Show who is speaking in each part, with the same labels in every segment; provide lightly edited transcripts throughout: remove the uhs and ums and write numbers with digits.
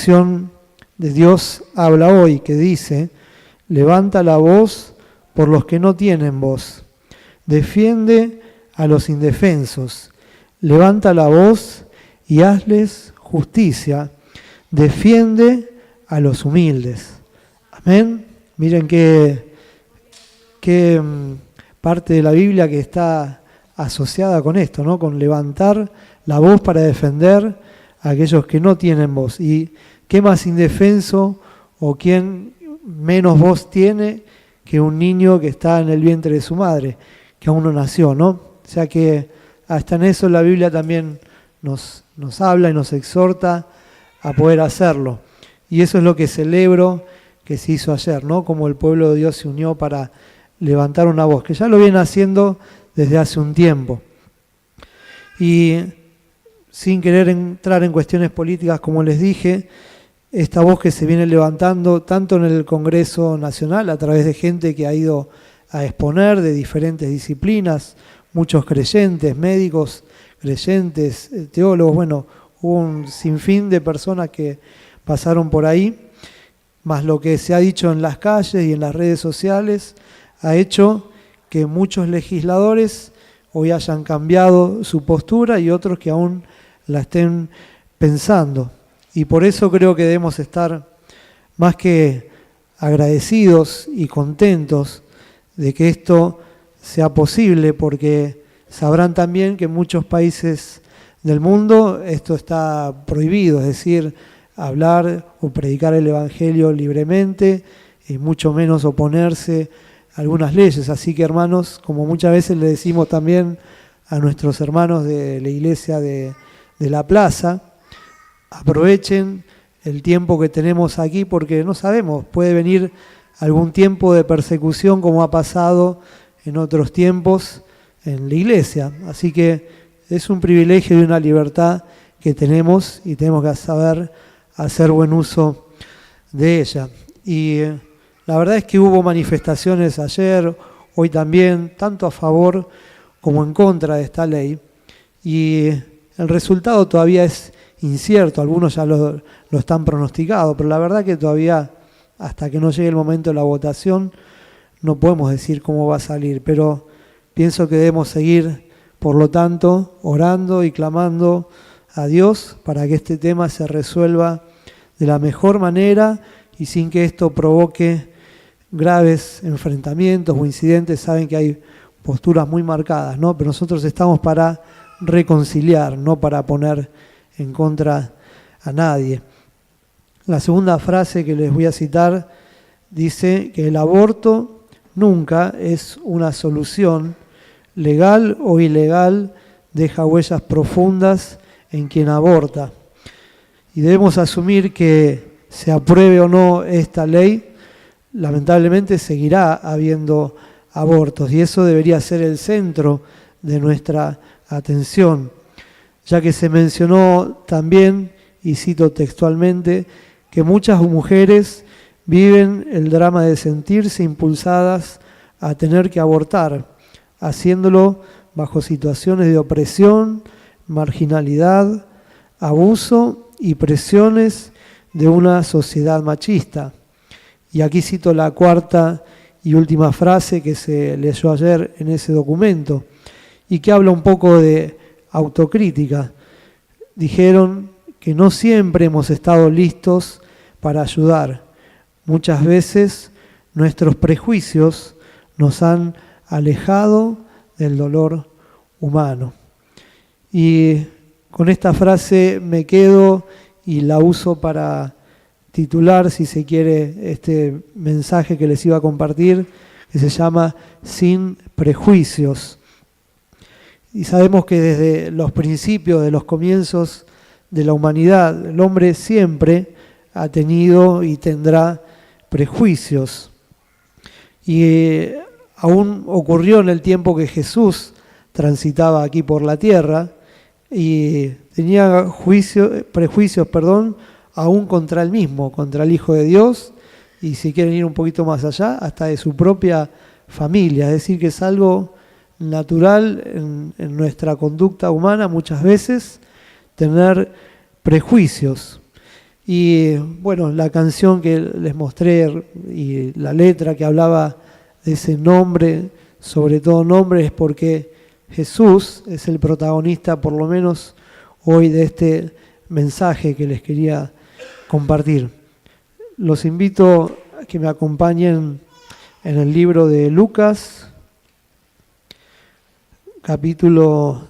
Speaker 1: lección de Dios habla hoy, que dice: levanta la voz por los que no tienen voz, defiende a los indefensos, levanta la voz y hazles justicia, defiende a los humildes. Amén. Miren qué parte de la Biblia que está asociada con esto, ¿no? Con levantar la voz para defender a aquellos que no tienen voz. Y qué más indefenso o quién menos voz tiene que un niño que está en el vientre de su madre, que aún no nació, ¿no? O sea que hasta en eso la Biblia también nos habla y nos exhorta a poder hacerlo. Y eso es lo que celebro que se hizo ayer, ¿no? Como el pueblo de Dios se unió para levantar una voz, que ya lo viene haciendo desde hace un tiempo. Y sin querer entrar en cuestiones políticas, como les dije, esta voz que se viene levantando tanto en el Congreso Nacional, a través de gente que ha ido a exponer de diferentes disciplinas, muchos creyentes, médicos creyentes, teólogos, bueno, hubo un sinfín de personas que pasaron por ahí, más lo que se ha dicho en las calles y en las redes sociales, ha hecho que muchos legisladores hoy hayan cambiado su postura y otros que aún la estén pensando. Y por eso creo que debemos estar más que agradecidos y contentos de que esto sea posible, porque sabrán también que en muchos países del mundo esto está prohibido, es decir, hablar o predicar el Evangelio libremente y mucho menos oponerse a algunas leyes. Así que, hermanos, como muchas veces le decimos también a nuestros hermanos de la iglesia de la plaza, aprovechen el tiempo que tenemos aquí, porque no sabemos, puede venir algún tiempo de persecución como ha pasado en otros tiempos en la iglesia. Así que es un privilegio y una libertad que tenemos y tenemos que saber hacer buen uso de ella. Y la verdad es que hubo manifestaciones ayer, hoy también, tanto a favor como en contra de esta ley. Y el resultado todavía es incierto, algunos ya lo están pronosticados, pero la verdad que todavía, hasta que no llegue el momento de la votación, no podemos decir cómo va a salir. Pero pienso que debemos seguir, por lo tanto, orando y clamando a Dios para que este tema se resuelva de la mejor manera y sin que esto provoque graves enfrentamientos o incidentes. Saben que hay posturas muy marcadas, ¿no? Pero nosotros estamos para reconciliar, no para poner en contra a nadie. La segunda frase que les voy a citar dice que el aborto nunca es una solución, legal o ilegal, deja huellas profundas en quien aborta. Y debemos asumir que se apruebe o no esta ley, lamentablemente seguirá habiendo abortos, y eso debería ser el centro de nuestra atención, ya que se mencionó también, y cito textualmente, que muchas mujeres viven el drama de sentirse impulsadas a tener que abortar, haciéndolo bajo situaciones de opresión, marginalidad, abuso y presiones de una sociedad machista. Y aquí cito la cuarta y última frase que se leyó ayer en ese documento y que habla un poco de autocrítica. Dijeron que no siempre hemos estado listos para ayudar. Muchas veces nuestros prejuicios nos han alejado del dolor humano. Y con esta frase me quedo y la uso para titular, si se quiere, este mensaje que les iba a compartir, que se llama Sin Prejuicios. Y sabemos que desde los principios, de los comienzos de la humanidad, el hombre siempre ha tenido y tendrá prejuicios. Y aún ocurrió en el tiempo que Jesús transitaba aquí por la tierra y tenía prejuicios, aún contra él mismo, contra el Hijo de Dios, y si quieren ir un poquito más allá, hasta de su propia familia. Es decir, que es algo natural en nuestra conducta humana muchas veces tener prejuicios. Y bueno, la canción que les mostré y la letra que hablaba de ese nombre, sobre todo nombre, es porque Jesús es el protagonista, por lo menos hoy, de este mensaje que les quería compartir. Los invito a que me acompañen en el libro de Lucas, capítulo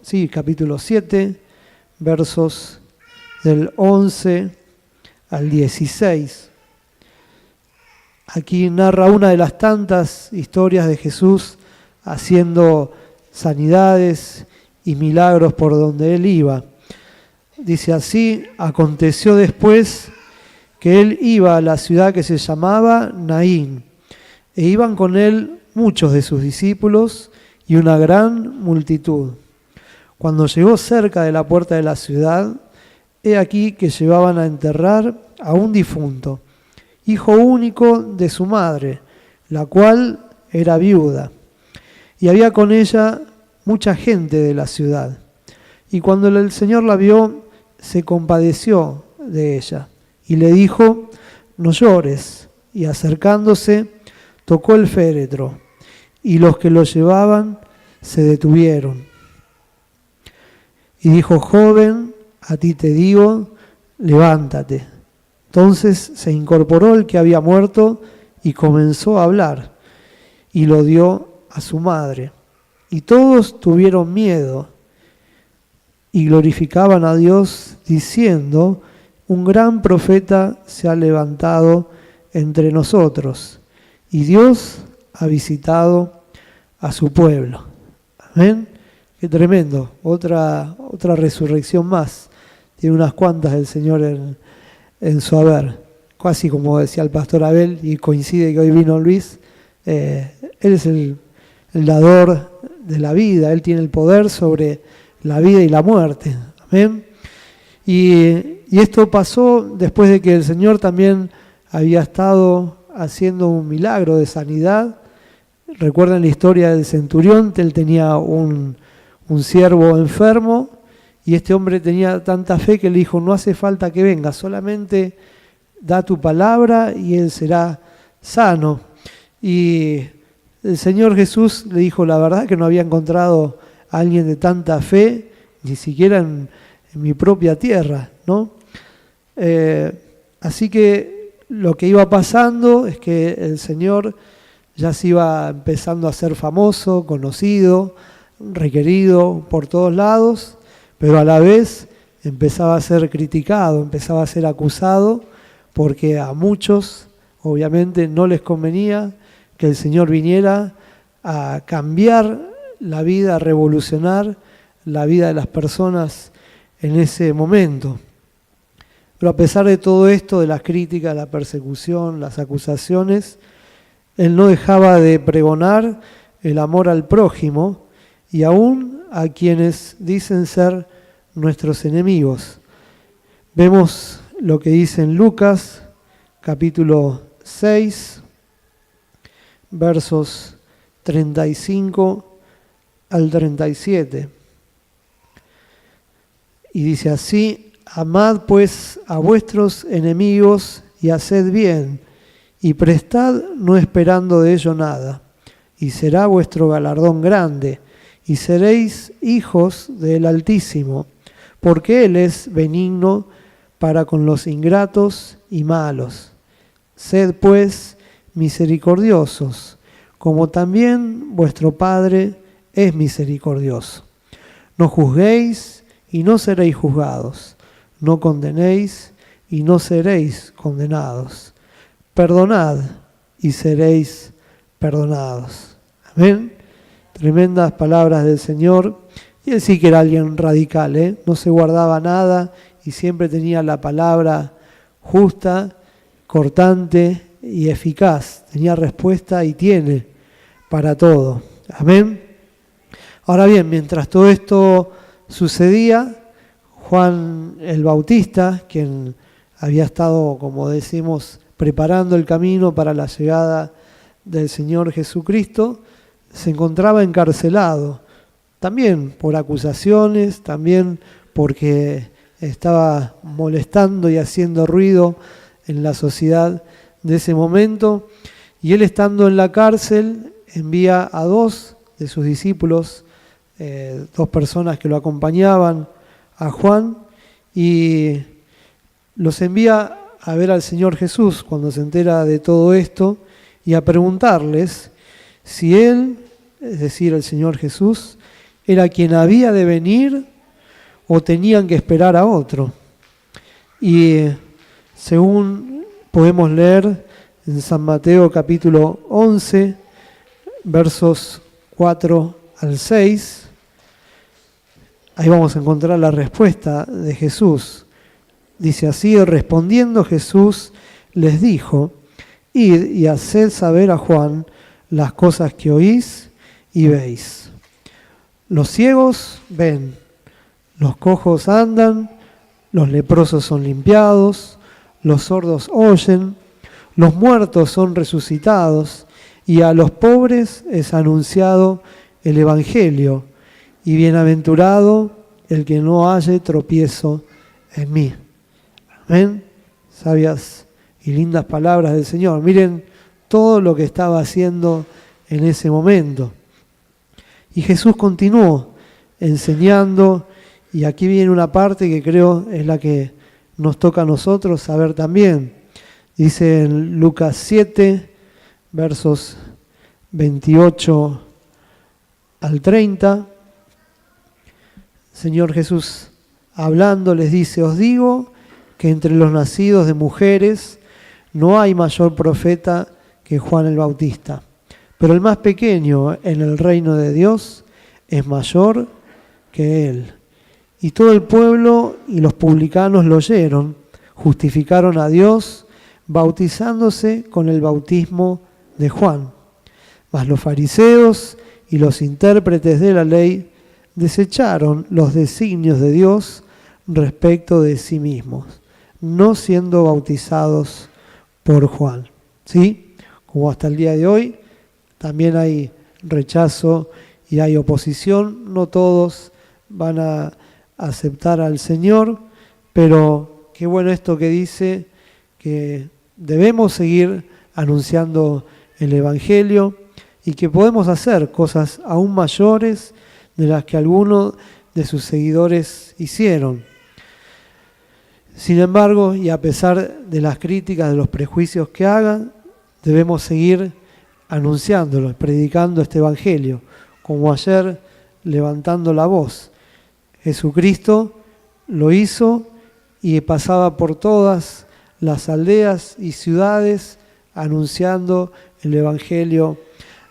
Speaker 1: 7, versos del 11 al 16. Aquí narra una de las tantas historias de Jesús haciendo sanidades y milagros por donde él iba. Dice así: aconteció después que él iba a la ciudad que se llamaba Naín, e iban con él muchos de sus discípulos y una gran multitud. Cuando llegó cerca de la puerta de la ciudad, he aquí que llevaban a enterrar a un difunto, hijo único de su madre, la cual era viuda, y había con ella mucha gente de la ciudad. Y cuando el Señor la vio, se compadeció de ella, y le dijo: no llores. Y acercándose, tocó el féretro, y los que lo llevaban se detuvieron. Y dijo: joven, a ti te digo, levántate. Entonces se incorporó el que había muerto y comenzó a hablar, y lo dio a su madre. Y todos tuvieron miedo y glorificaban a Dios, diciendo: un gran profeta se ha levantado entre nosotros, y Dios ha visitado a su pueblo. Amén. Qué tremendo. Otra resurrección más. Tiene unas cuantas el Señor en su haber. Casi como decía el pastor Abel, y coincide que hoy vino Luis, él es el dador de la vida. Él tiene el poder sobre la vida y la muerte. Amén. Y esto pasó después de que el Señor también había estado haciendo un milagro de sanidad. Recuerden la historia del centurión. Él tenía un siervo enfermo, y este hombre tenía tanta fe que le dijo: no hace falta que venga, solamente da tu palabra y él será sano. Y el Señor Jesús le dijo: la verdad que no había encontrado a alguien de tanta fe, ni siquiera en mi propia tierra, ¿no? Así que lo que iba pasando es que el Señor ya se iba empezando a ser famoso, conocido, requerido por todos lados, pero a la vez empezaba a ser criticado, empezaba a ser acusado, porque a muchos obviamente no les convenía que el Señor viniera a cambiar la vida, a revolucionar la vida de las personas en ese momento. Pero a pesar de todo esto, de las críticas, la persecución, las acusaciones, él no dejaba de pregonar el amor al prójimo y aún a quienes dicen ser nuestros enemigos. Vemos lo que dice en Lucas, capítulo 6, versos 35 al 37. Y dice así: amad pues a vuestros enemigos y haced bien, y prestad no esperando de ello nada, y será vuestro galardón grande, y seréis hijos del Altísimo, porque Él es benigno para con los ingratos y malos. Sed pues misericordiosos, como también vuestro Padre es misericordioso. No juzguéis y no seréis juzgados. No condenéis y no seréis condenados. Perdonad y seréis perdonados. Amén. Tremendas palabras del Señor. Y él sí que era alguien radical, no se guardaba nada y siempre tenía la palabra justa, cortante y eficaz. Tenía respuesta y tiene para todo. Amén. Ahora bien, mientras todo esto sucedía, Juan el Bautista, quien había estado, como decimos, preparando el camino para la llegada del Señor Jesucristo, se encontraba encarcelado, también por acusaciones, también porque estaba molestando y haciendo ruido en la sociedad de ese momento. Y él, estando en la cárcel, envía a 2 de sus discípulos, 2 personas que lo acompañaban, a Juan, y los envía a ver al Señor Jesús cuando se entera de todo esto y a preguntarles si él, es decir, el Señor Jesús, era quien había de venir o tenían que esperar a otro. Y según podemos leer en San Mateo capítulo 11, versos 4 al 6, ahí vamos a encontrar la respuesta de Jesús. Dice así: respondiendo Jesús les dijo: id y haced saber a Juan las cosas que oís y veis. Los ciegos ven, los cojos andan, los leprosos son limpiados, los sordos oyen, los muertos son resucitados, y a los pobres es anunciado el Evangelio, y bienaventurado el que no halle tropiezo en mí. Amén. Sabias y lindas palabras del Señor. Miren todo lo que estaba haciendo en ese momento. Y Jesús continuó enseñando, y aquí viene una parte que creo es la que nos toca a nosotros saber también. Dice en Lucas 7, versos 28 al 30, Señor Jesús hablando les dice: os digo que entre los nacidos de mujeres no hay mayor profeta que Juan el Bautista, pero el más pequeño en el reino de Dios es mayor que él. Y todo el pueblo y los publicanos lo oyeron, justificaron a Dios, bautizándose con el bautismo de Juan. Mas los fariseos y los intérpretes de la ley desecharon los designios de Dios respecto de sí mismos, no siendo bautizados por Juan. ¿Sí? Como hasta el día de hoy, también hay rechazo y hay oposición. No todos van a aceptar al Señor, pero qué bueno esto que dice, que debemos seguir anunciando el Evangelio y que podemos hacer cosas aún mayores de las que algunos de sus seguidores hicieron. Sin embargo, y a pesar de las críticas, de los prejuicios que hagan, debemos seguir anunciándolo, predicando este Evangelio, como ayer levantando la voz. Jesucristo lo hizo y pasaba por todas las aldeas y ciudades anunciando el Evangelio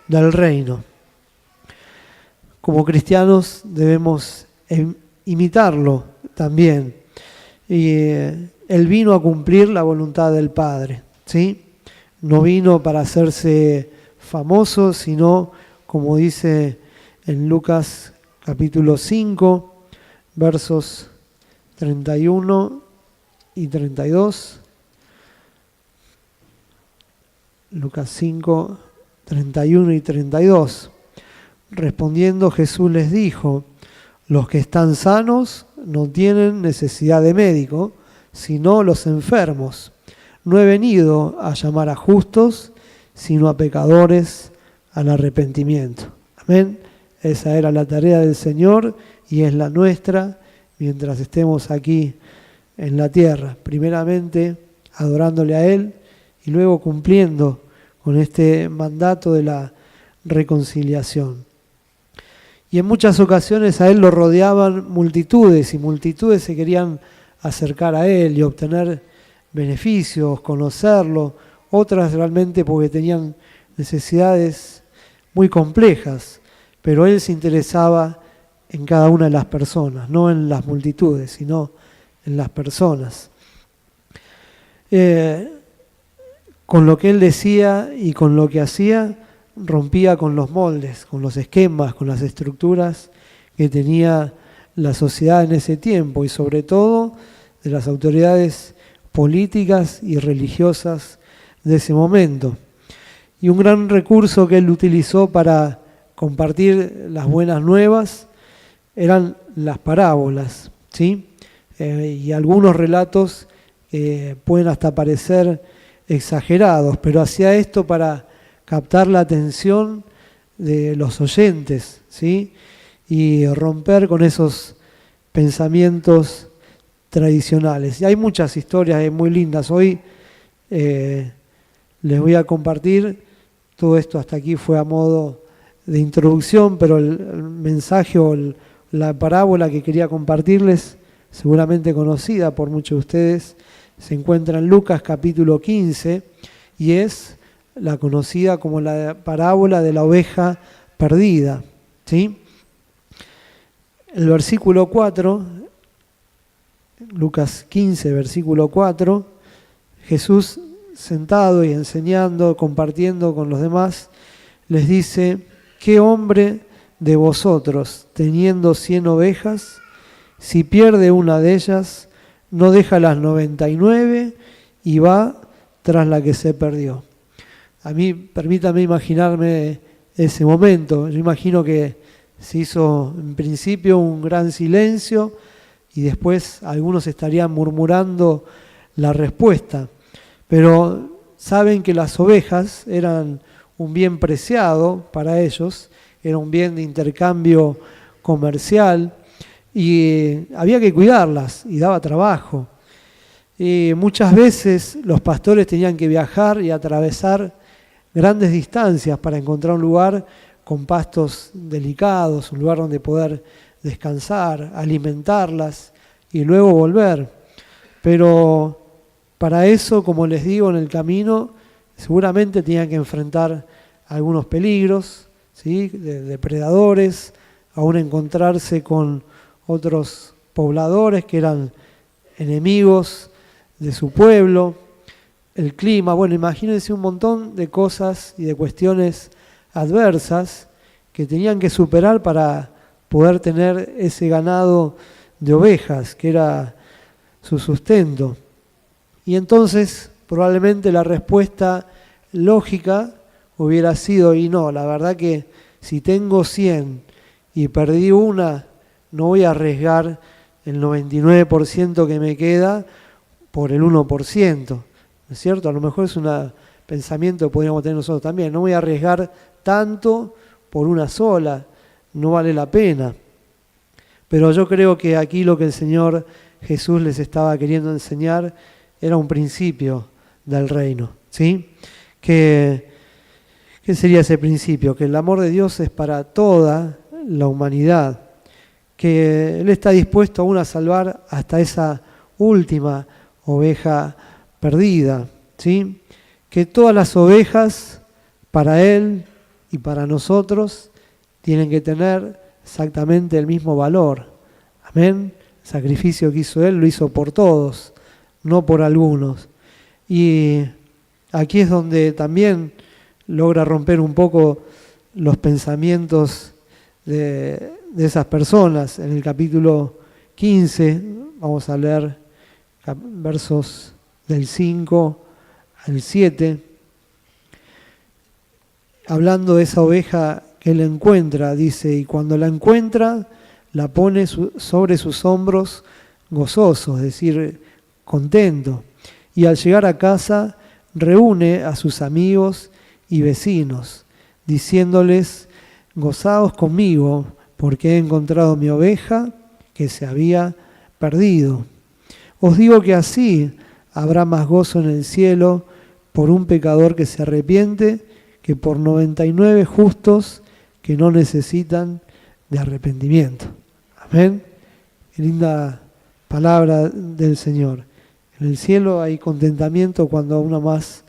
Speaker 1: del reino. Como cristianos debemos imitarlo también. Y Él vino a cumplir la voluntad del Padre, ¿sí? No vino para hacerse famoso, sino, como dice en Lucas capítulo 5, versos 31 y 32. Lucas 5, 31 y 32. Respondiendo Jesús les dijo: los que están sanos no tienen necesidad de médico, sino los enfermos. No he venido a llamar a justos, sino a pecadores al arrepentimiento. Amén. Esa era la tarea del Señor y es la nuestra mientras estemos aquí en la tierra. Primeramente adorándole a Él y luego cumpliendo con este mandato de la reconciliación. Y en muchas ocasiones a Él lo rodeaban multitudes y multitudes se querían acercar a Él y obtener beneficios, conocerlo, otras realmente porque tenían necesidades muy complejas, pero Él se interesaba en cada una de las personas, no en las multitudes, sino en las personas. Con lo que Él decía y con lo que hacía, rompía con los moldes, con los esquemas, con las estructuras que tenía la sociedad en ese tiempo y sobre todo de las autoridades políticas y religiosas de ese momento. Y un gran recurso que él utilizó para compartir las buenas nuevas eran las parábolas, ¿sí? y algunos relatos pueden hasta parecer exagerados, pero hacía esto para captar la atención de los oyentes, ¿sí? Y romper con esos pensamientos tradicionales. Y hay muchas historias muy lindas. Hoy les voy a compartir, todo esto hasta aquí fue a modo de introducción, pero el mensaje o la parábola que quería compartirles, seguramente conocida por muchos de ustedes, se encuentra en Lucas capítulo 15 y es la conocida como la parábola de la oveja perdida, ¿sí? El versículo 4, Lucas 15, versículo 4, Jesús sentado y enseñando, compartiendo con los demás, les dice: ¿qué hombre de vosotros, teniendo 100 ovejas, si pierde una de ellas, no deja las 99 y va tras la que se perdió? A mí, permítame imaginarme ese momento. Yo imagino que se hizo en principio un gran silencio y después algunos estarían murmurando la respuesta. Pero saben que las ovejas eran un bien preciado para ellos, era un bien de intercambio comercial y había que cuidarlas y daba trabajo. Y muchas veces los pastores tenían que viajar y atravesar grandes distancias para encontrar un lugar con pastos delicados, un lugar donde poder descansar, alimentarlas y luego volver. Pero para eso, como les digo, en el camino seguramente tenían que enfrentar algunos peligros, ¿sí? De depredadores, aún encontrarse con otros pobladores que eran enemigos de su pueblo, el clima. Bueno, imagínense un montón de cosas y de cuestiones adversas que tenían que superar para poder tener ese ganado de ovejas, que era su sustento. Y entonces probablemente la respuesta lógica hubiera sido: y no, la verdad que si tengo 100 y perdí una, no voy a arriesgar el 99% que me queda por el 1%, ¿no es cierto? A lo mejor es un pensamiento que podríamos tener nosotros también. No voy a arriesgar tanto por una sola, no vale la pena. Pero yo creo que aquí lo que el Señor Jesús les estaba queriendo enseñar era un principio del reino, ¿sí? ¿Qué sería ese principio? Que el amor de Dios es para toda la humanidad, que Él está dispuesto aún a salvar hasta esa última oveja perdida, ¿sí? Que todas las ovejas para Él y para nosotros tienen que tener exactamente el mismo valor. Amén. El sacrificio que hizo Él lo hizo por todos, no por algunos. Y aquí es donde también logra romper un poco los pensamientos de esas personas. En el capítulo 15, vamos a leer versos del 5 al 7, hablando de esa oveja que él encuentra, dice: y cuando la encuentra, la pone sobre sus hombros gozoso, es decir, contento. Y al llegar a casa, reúne a sus amigos y vecinos, diciéndoles: gozaos conmigo, porque he encontrado mi oveja que se había perdido. Os digo que así habrá más gozo en el cielo por un pecador que se arrepiente que por 99 justos que no necesitan de arrepentimiento. Amén. Qué linda palabra del Señor. En el cielo hay contentamiento cuando uno más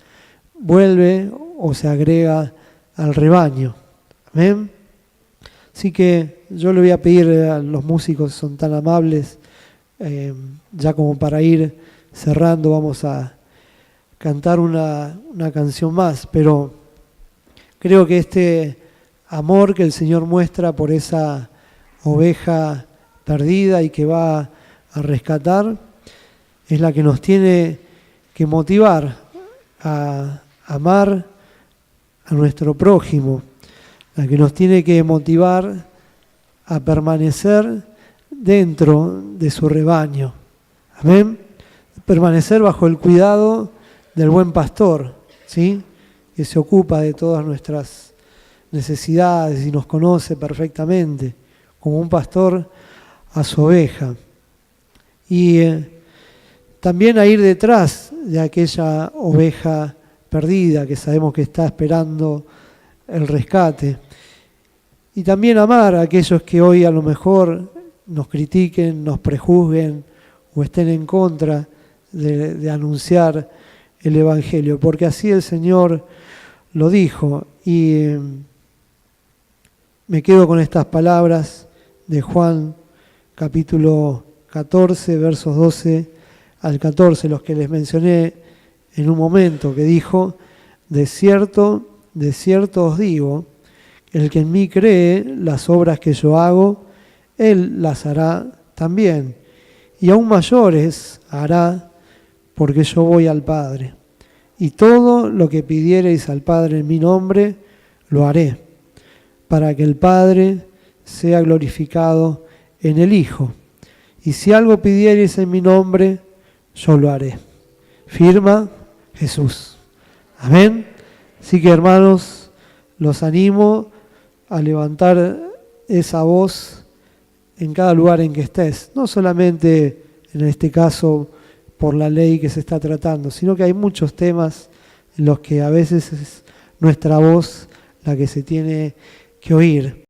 Speaker 1: vuelve o se agrega al rebaño. Amén. Así que yo le voy a pedir a los músicos, son tan amables, ya como para ir cerrando, vamos a cantar una canción más, pero creo que este amor que el Señor muestra por esa oveja perdida y que va a rescatar es la que nos tiene que motivar a amar a nuestro prójimo, la que nos tiene que motivar a permanecer dentro de su rebaño. Amén. Permanecer bajo el cuidado del buen pastor, ¿sí? Que se ocupa de todas nuestras necesidades y nos conoce perfectamente, como un pastor a su oveja. Y también a ir detrás de aquella oveja perdida que sabemos que está esperando el rescate. Y también amar a aquellos que hoy a lo mejor nos critiquen, nos prejuzguen o estén en contra de anunciar el Evangelio, porque así el Señor lo dijo. Y me quedo con estas palabras de Juan capítulo 14, versos 12 al 14, los que les mencioné en un momento, que dijo: de cierto os digo, el que en mí cree, las obras que yo hago, él las hará también, y aún mayores hará, porque yo voy al Padre. Y todo lo que pidiereis al Padre en mi nombre, lo haré, para que el Padre sea glorificado en el Hijo. Y si algo pidiereis en mi nombre, yo lo haré. Firma Jesús. Amén. Así que, hermanos, los animo a levantar esa voz en cada lugar en que estés. No solamente en este caso por la ley que se está tratando, sino que hay muchos temas en los que a veces es nuestra voz la que se tiene que oír.